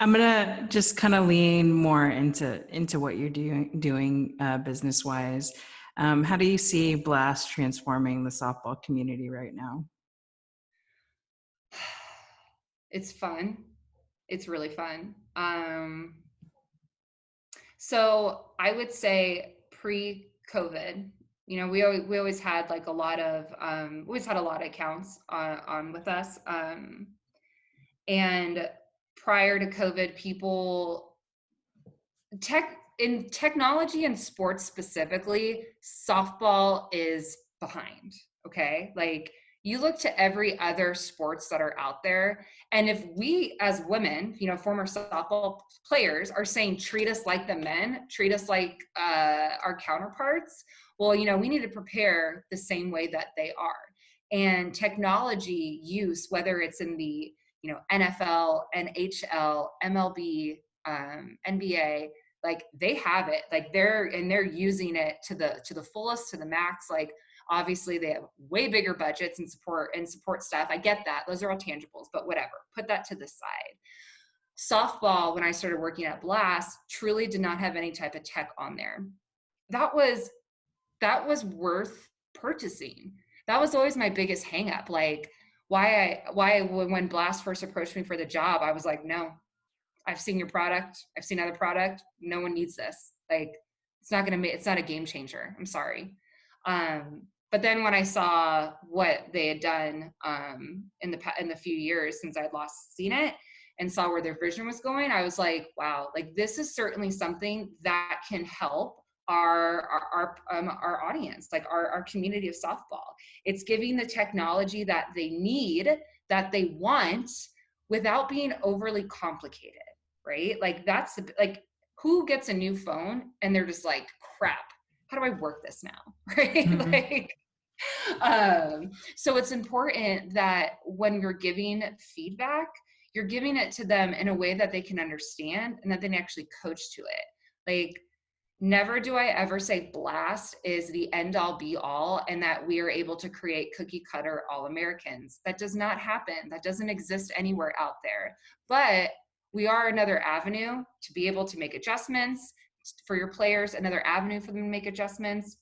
I'm gonna just kind of lean more into what you're doing business wise. How do you see Blast transforming the softball community right now? It's fun. It's really fun. So I would say pre-COVID, we always had like a lot of always had a lot of accounts on with us. And prior to COVID, people in technology and sports specifically, softball is behind. Okay. Like you look to every other sports that are out there. And if we as women, former softball players are saying, treat us like the men, treat us like our counterparts. Well, we need to prepare the same way that they are. And technology use, whether it's in the, NFL, NHL, MLB, NBA, like they have it, like they're using it to the fullest, to the max. Like obviously they have way bigger budgets and support staff. I get that, those are all tangibles, but whatever, put that to the side. Softball, when I started working at Blast, truly did not have any type of tech on there. That was worth purchasing. That was always my biggest hang up. Like why when Blast first approached me for the job, I was like, no, I've seen your product. I've seen other product. No one needs this. Like, it's not a game changer. I'm sorry. But then when I saw what they had done in the few years since I'd last seen it and saw where their vision was going, I was like, wow, like this is certainly something that can help our audience, like our community of softball. It's giving the technology that they need, that they want, without being overly complicated, right? Like like who gets a new phone and they're just like, crap, how do I work this now? Right? Mhm. Like, so it's important that when you're giving feedback, you're giving it to them in a way that they can understand and that they can actually coach to it. Like, never do I ever say Blast is the end all be all and that we are able to create cookie cutter all Americans. That does not happen. That doesn't exist anywhere out there. But we are another avenue to be able to make adjustments for your players, another avenue for them to make adjustments,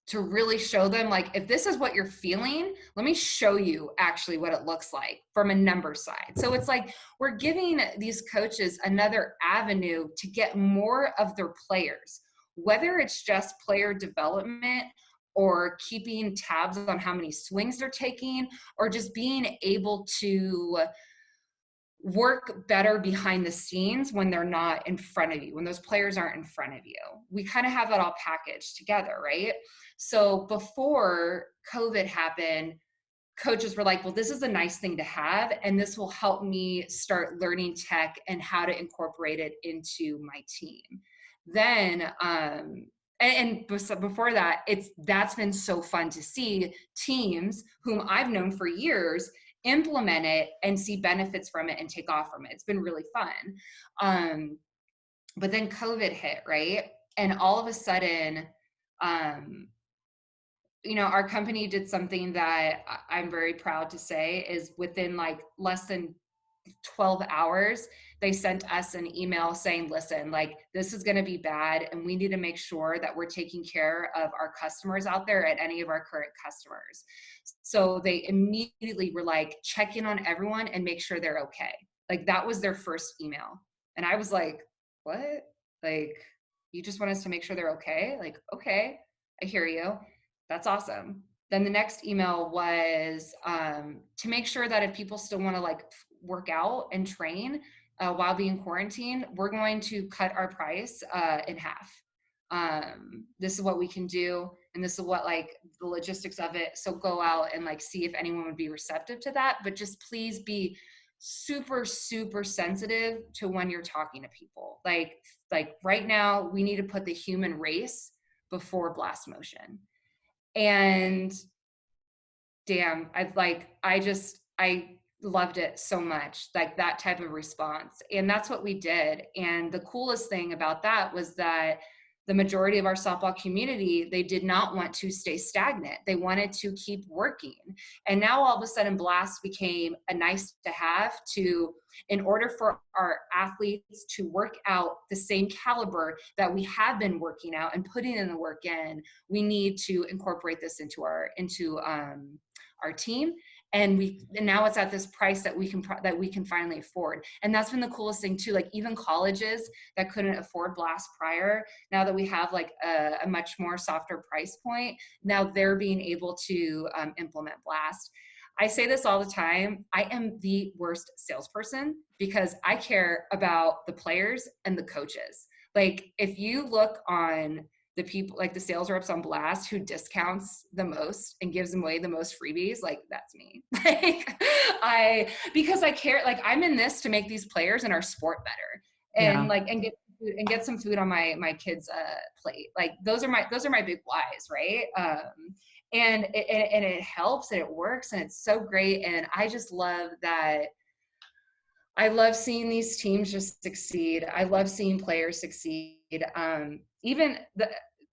to really show them, like, if this is what you're feeling, let me show you actually what it looks like from a number side. So it's like we're giving these coaches another avenue to get more of their players, whether it's just player development or keeping tabs on how many swings they're taking, or just being able to work better behind the scenes when they're not in front of you, when those players aren't in front of you. We kind of have that all packaged together, right? So before COVID happened, coaches were like, well, this is a nice thing to have, and this will help me start learning tech and how to incorporate it into my team. Then, and before that, that's been so fun to see teams whom I've known for years implement it and see benefits from it and take off from it. It's been really fun. But then COVID hit, right? And all of a sudden, um, our company did something that I'm very proud to say is within like less than 12 hours, they sent us an email saying, listen, like this is going to be bad. And we need to make sure that we're taking care of our customers out there and any of our current customers. So they immediately were like, check in on everyone and make sure they're okay. Like that was their first email. And I was like, what? Like, you just want us to make sure they're okay? Like, okay, I hear you. That's awesome. Then the next email was to make sure that if people still want to like work out and train while being quarantined, we're going to cut our price in half. This is what we can do, and this is what like the logistics of it. So go out and like see if anyone would be receptive to that, but just please be super, super sensitive to when you're talking to people. Like right now, we need to put the human race before blast motion. And damn, I loved it so much, like that type of response. And that's what we did. And the coolest thing about that was that the majority of our softball community, they did not want to stay stagnant. They wanted to keep working. And now all of a sudden Blast became a nice to have in order for our athletes to work out the same caliber that we have been working out and putting in the work in, we need to incorporate this into our team. And now it's at this price that we can finally afford. And that's been the coolest thing too. Like even colleges that couldn't afford Blast prior, now that we have like a much more softer price point, now they're being able to implement Blast. I say this all the time. I am the worst salesperson because I care about the players and the coaches. Like if you look on the people, like the sales reps on Blast who discounts the most and gives away the most freebies, like that's me. Like because I care, like I'm in this to make these players and our sport better and get some food on my kids' plate. Like those are my big whys, right? And it helps and it works and it's so great. And I just love that. I love seeing these teams just succeed. I love seeing players succeed.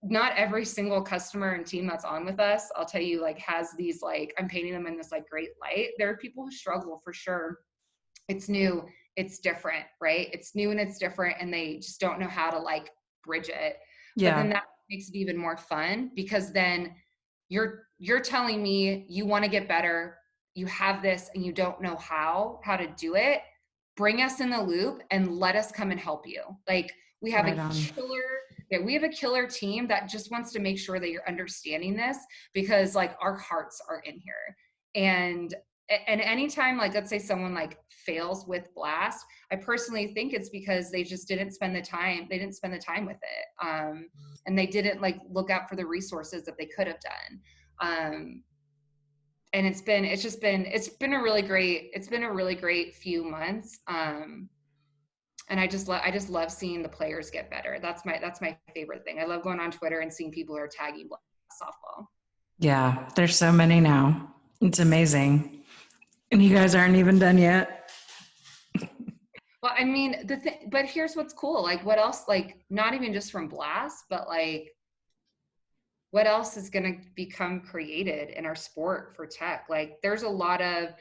Not every single customer and team that's on with us, I'll tell you, like has these, like, I'm painting them in this like great light. There are people who struggle for sure. It's new, it's different, right? It's new and it's different and they just don't know how to like bridge it. Yeah. But then that makes it even more fun because then you're telling me you want to get better, you have this and you don't know how to do it. Bring us in the loop and let us come and help you. Like we have we have a killer team that just wants to make sure that you're understanding this because like our hearts are in here. And anytime, like, let's say someone like fails with Blast, I personally think it's because they just didn't spend the time. They didn't spend the time with it. And they didn't like look out for the resources that they could have done. And it's been a really great few months. And I just love seeing the players get better. That's my favorite thing. I love going on Twitter and seeing people who are tagging softball. Yeah, there's so many now. It's amazing. And you guys aren't even done yet. Well, I mean, but here's what's cool. Like what else, like not even just from Blast, but like what else is going to become created in our sport for tech? Like there's a lot of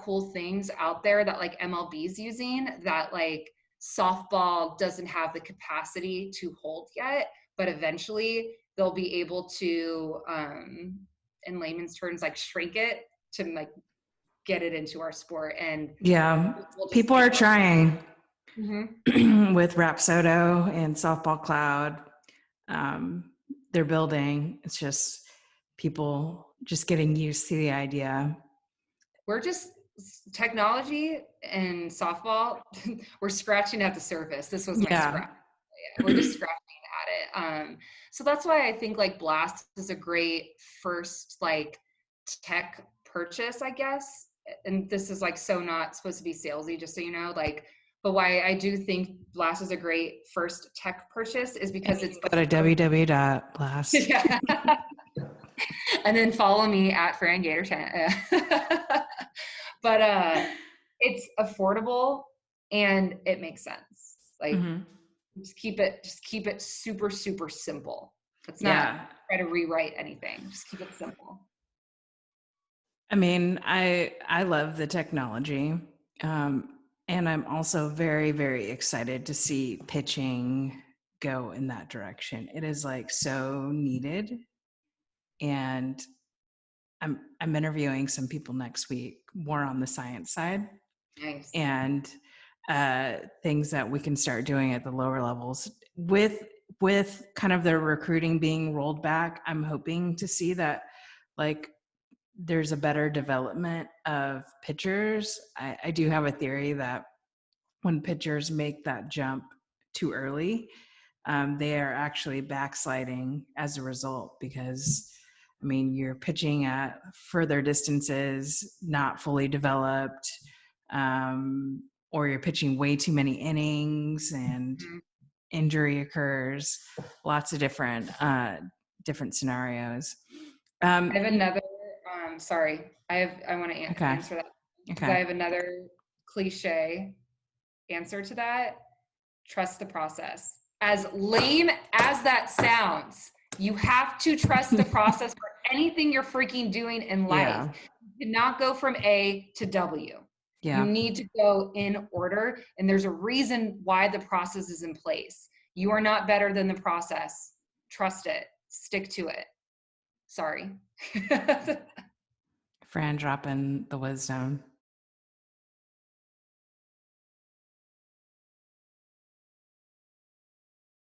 cool things out there that like MLB's using that like softball doesn't have the capacity to hold yet, but eventually they'll be able to, in layman's terms, like shrink it to like get it into our sport. And yeah, people are trying with Rapsodo and Softball Cloud. They're building. It's just people just getting used to the idea. We're just technology and softball. We're scratching at the surface. This was my scratch. We're just scratching at it. So that's why I think like Blast is a great first like tech purchase, I guess. And this is like so not supposed to be salesy, just so you know, like. But why I do think Blast is a great first tech purchase is because it's go to www.blast. Yeah. And then follow me at Fran Gator 10. But it's affordable and it makes sense. Like just keep it super, super simple. It's not try to rewrite anything. Just keep it simple. I mean, I love the technology. And I'm also very, very excited to see pitching go in that direction. It is like so needed. And I'm interviewing some people next week, more on the science side. Nice. And things that we can start doing at the lower levels with kind of the recruiting being rolled back. I'm hoping to see that like there's a better development of pitchers. I do have a theory that when pitchers make that jump too early, they are actually backsliding as a result because, I mean, you're pitching at further distances, not fully developed, or you're pitching way too many innings and injury occurs. Lots of different scenarios. I have another. Sorry, I want to answer that. Okay. I have another cliche answer to that. Trust the process. as lame as that sounds, you have to trust the process for anything you're freaking doing in life. Yeah. You cannot go from A to W. Yeah. You need to go in order, and there's a reason why the process is in place. You are not better than the process. Trust it. Stick to it. Sorry. Fran dropping the wisdom.